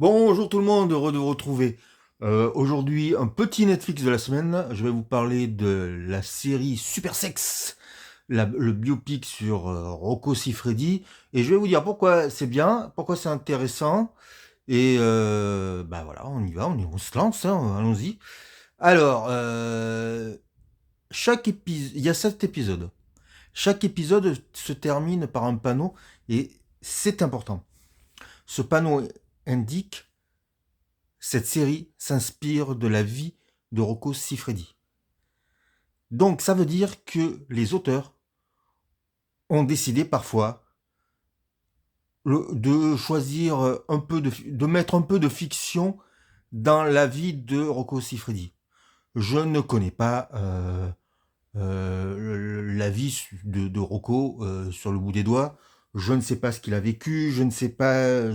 Bonjour tout le monde, heureux de vous retrouver. Aujourd'hui, un petit Netflix de la semaine. Je vais vous parler de la série Super Sex, le biopic sur Rocco Siffredi. Et je vais vous dire pourquoi c'est bien, pourquoi c'est intéressant. Et bah voilà, on y va, on se lance, hein, allons-y. Alors, chaque épisode, il y a 7 épisodes. Chaque épisode se termine par un panneau et c'est important. Ce panneau indique: cette série s'inspire de la vie de Rocco Siffredi. Donc ça veut dire que les auteurs ont décidé parfois de choisir de mettre un peu de fiction dans la vie de Rocco Siffredi. Je ne connais pas la vie de Rocco sur le bout des doigts. Je ne sais pas ce qu'il a vécu, je ne sais pas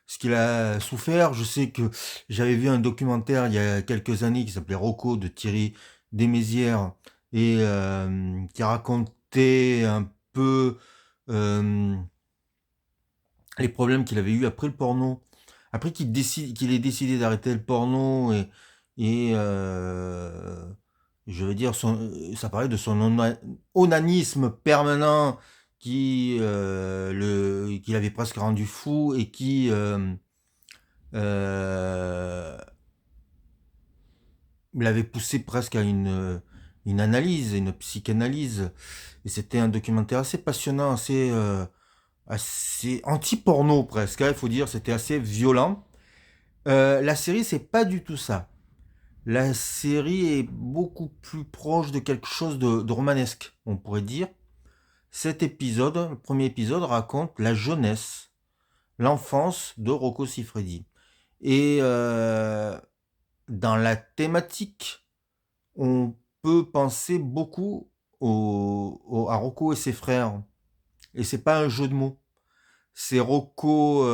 ce qu'il a souffert. Je sais que j'avais vu un documentaire il y a quelques années qui s'appelait Rocco de Thierry Desmézières et qui racontait un peu euh, les problèmes qu'il avait eu après le porno, après qu'il ait décidé d'arrêter le porno et je veux dire, ça parlait de son onanisme permanent qu'il avait presque rendu fou et qui euh, l'avait poussé presque à une analyse, une psychanalyse. Et c'était un documentaire assez passionnant, assez anti-porno presque, hein, il faut dire, c'était assez violent. La série, c'est pas du tout ça. La série est beaucoup plus proche de quelque chose de romanesque, on pourrait dire. Cet épisode, le premier épisode, raconte la jeunesse, l'enfance de Rocco Siffredi. Et dans la thématique, on peut penser beaucoup à Rocco et ses frères. Et c'est pas un jeu de mots. C'est Rocco,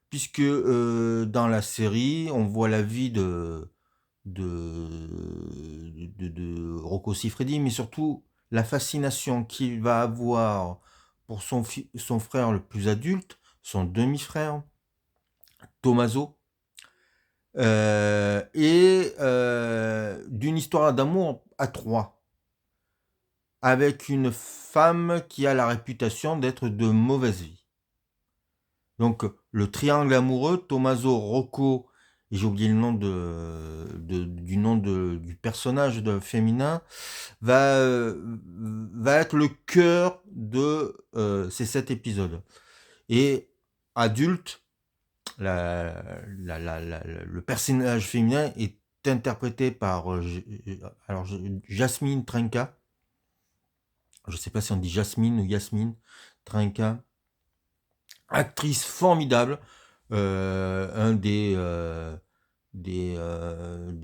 puisque dans la série, on voit la vie de Rocco Siffredi, mais surtout la fascination qu'il va avoir pour son frère le plus adulte, son demi-frère, Tommaso, et d'une histoire d'amour à trois, avec une femme qui a la réputation d'être de mauvaise vie. Donc le triangle amoureux, Tommaso, Rocco, et j'ai oublié le nom du nom du personnage féminin, va être le cœur de ces 7 épisodes. Et adulte, le personnage féminin est interprété par Jasmine Trenka. Je ne sais pas si on dit Jasmine ou Yasmine Trenka, actrice formidable, un des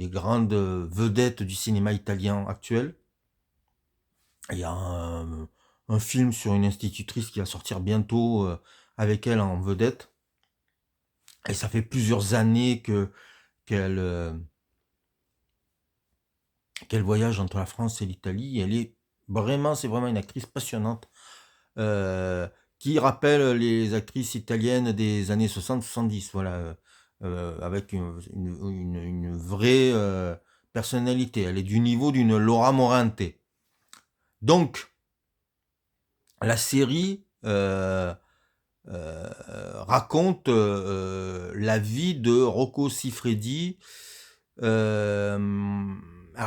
grandes vedettes du cinéma italien actuel. Il y a un film sur une institutrice qui va sortir bientôt avec elle en vedette. Et ça fait plusieurs années qu'elle qu'elle voyage entre la France et l'Italie. C'est vraiment une actrice passionnante euh, qui rappelle les actrices italiennes des années 60-70, voilà, avec une vraie personnalité. Elle est du niveau d'une Laura Morante. Donc, la série raconte la vie de Rocco Siffredi. Alors,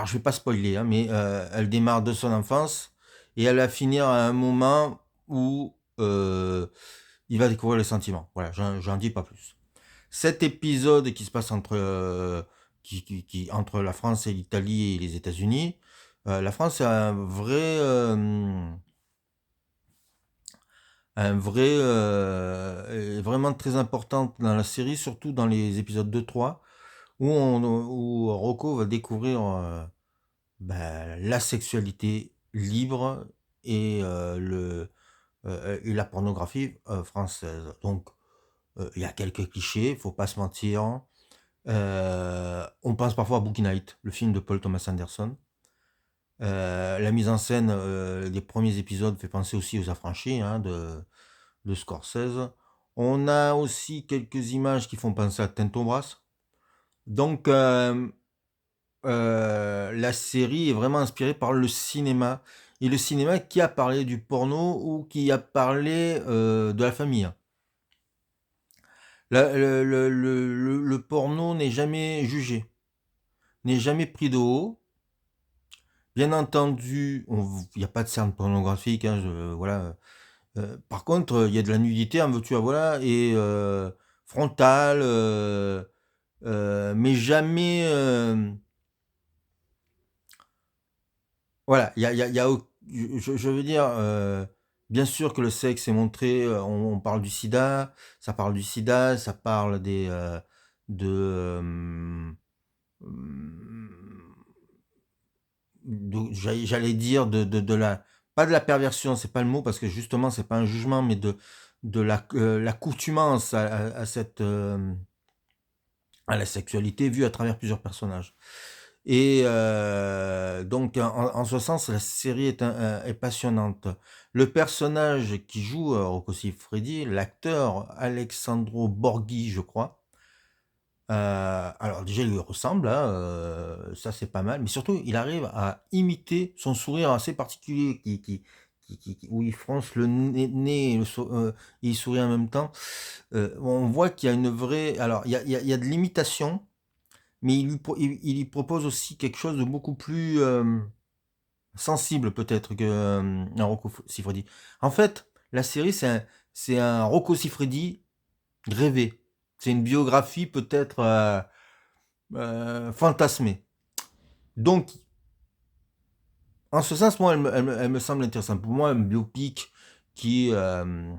je vais pas spoiler, hein, mais elle démarre de son enfance et elle va finir à un moment où il va découvrir les sentiments. Voilà, j'en dis pas plus. Cet épisode qui se passe entre la France et l'Italie et les États-Unis, la France a est vraiment très importante dans la série, surtout dans les épisodes 2-3, où Rocco va découvrir la sexualité libre et la pornographie française. Donc, il y a quelques clichés, faut pas se mentir. On pense parfois à Boogie Night, le film de Paul Thomas Anderson. La mise en scène des premiers épisodes fait penser aussi aux Affranchis, hein, de Scorsese. On a aussi quelques images qui font penser à Tintin Brass. Donc, la série est vraiment inspirée par le cinéma. Et le cinéma qui a parlé du porno ou qui a parlé de la famille. Le porno n'est jamais jugé, n'est jamais pris de haut. Bien entendu, il n'y a pas de scène pornographique, hein, voilà. Par contre, il y a de la nudité, en veux-tu, voilà, et frontale, mais jamais. Voilà, je veux dire, bien sûr que le sexe est montré, on parle du sida, ça parle de, j'allais dire, de la, pas de la perversion, c'est pas le mot, parce que justement, c'est pas un jugement, mais de l'accoutumance à la sexualité vue à travers plusieurs personnages. Et donc, en ce sens, la série est passionnante. Le personnage qui joue Rocco Siffredi, l'acteur Alessandro Borghi, je crois. Alors déjà, il lui ressemble, hein, ça c'est pas mal, mais surtout, il arrive à imiter son sourire assez particulier, où il fronce le nez et il sourit en même temps. On voit qu'il y a une vraie... Alors, il y a de l'imitation, mais il lui propose aussi quelque chose de beaucoup plus sensible peut-être que un Rocco Siffredi. En fait, la série, c'est un Rocco Siffredi rêvé. C'est une biographie peut-être fantasmée. Donc, en ce sens, moi, elle me semble intéressante. Pour moi, un biopic qui, euh,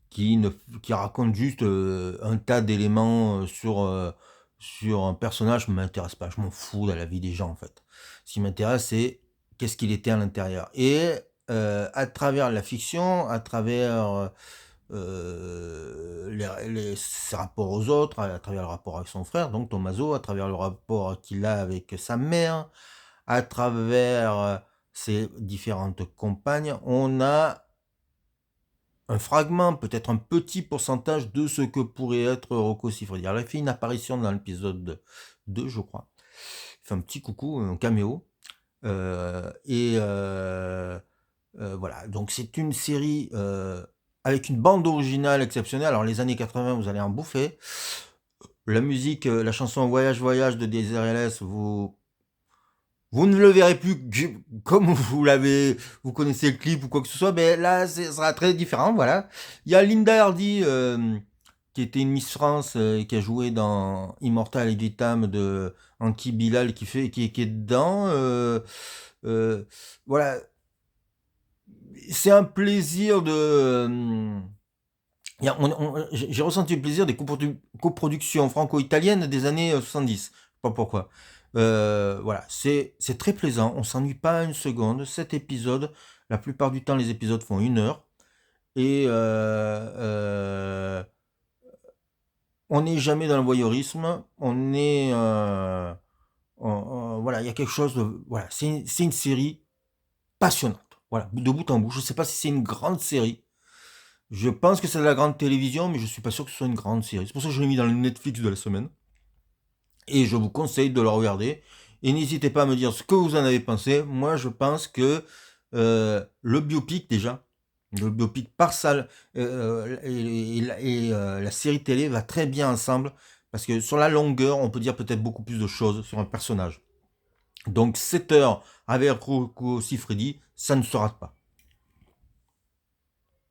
qui, ne, qui raconte juste un tas d'éléments sur un personnage ne m'intéresse pas. Je m'en fous de la vie des gens, en fait. Ce qui m'intéresse, c'est qu'est-ce qu'il était à l'intérieur. Et à travers la fiction, à travers ses rapports aux autres, à travers le rapport avec son frère, donc Tommaso, à travers le rapport qu'il a avec sa mère, à travers ses différentes compagnes, on a un fragment, peut-être un petit pourcentage de ce que pourrait être Rocco Siffredi. Alors, il fait une apparition dans l'épisode 2, je crois. Il fait un petit coucou, un caméo. Voilà, donc c'est une série avec une bande originale exceptionnelle. Alors, les années 80, vous allez en bouffer. La musique, la chanson Voyage, Voyage de Désir LS, vous ne le verrez plus comme vous connaissez le clip ou quoi que ce soit, mais là, ça sera très différent, voilà. Il y a Linda Hardy, qui était une Miss France, qui a joué dans Immortal et Vitam de Anki Bilal, qui est dedans. Voilà, c'est un plaisir de... j'ai ressenti le plaisir des coproductions franco-italiennes des années 70. Je sais pas pourquoi. Voilà, c'est très plaisant. On s'ennuie pas une seconde. Cet épisode, la plupart du temps, les épisodes font 1 heure. Et on n'est jamais dans le voyeurisme. Voilà, il y a quelque chose de... Voilà, c'est une série passionnante. Voilà, de bout en bout. Je ne sais pas si c'est une grande série. Je pense que c'est de la grande télévision, mais je suis pas sûr que ce soit une grande série. C'est pour ça que je l'ai mis dans le Netflix de la semaine. Et je vous conseille de le regarder. Et n'hésitez pas à me dire ce que vous en avez pensé. Moi, je pense que le biopic, déjà, le biopic par salle la série télé va très bien ensemble. Parce que sur la longueur, on peut dire peut-être beaucoup plus de choses sur un personnage. Donc 7 heures avec Rocco Siffredi, ça ne se rate pas.